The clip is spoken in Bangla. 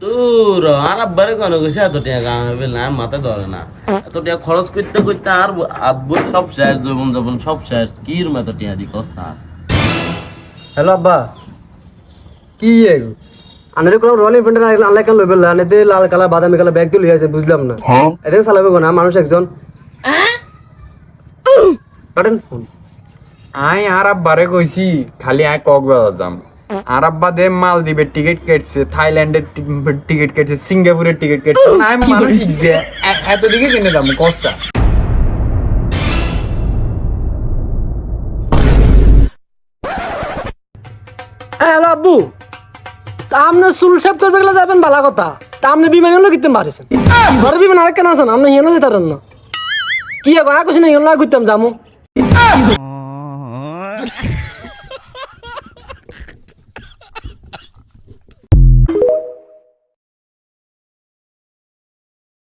তোর আর আব্বারে কোনো কিছু এত টাকা কামাবে না মাথা ধরে না। এত টাকা খরচ করতে করতে আর আব্বুর সব শেষ, জীবন যাপন সব শেষ। কির মতো টাকা দি কসা। হ্যালো আব্বা, কি এগো আনারে কোন রয়্যাল এনফিল্ড আনলাই কেন লইবেন না? আনে লাল কালার বাদামি কালার ব্যাগ দিয়ে লই আছে, বুঝলাম না। এদিকে চালাবে কোন মানুষ একজন কাটেন ফোন। আই আর আব্বারে কইছি খালি আয় কক্সবাজার যাম। আর আব্বা দে মালদ্বীপের টিকিট কেটছে, থাইল্যান্ডের টিকিট কেটছে, সিঙ্গাপুরের টিকিট কেটছে। আমি মানুষ এত দিকে কিনে দাম কসা। হ্যালো আব্বু, তা আপনি চুল শেভ করবে গেলে যাবেন ভালো কথা। তা আপনি বিমান হলো কিনতে পারিছেন, ঘরে বিমান আরেক কেন আছেন? আপনি হিয়ানো যেতারেন না কি এখন আর কিছু না, হিয়ানো ঘুরতাম যামু।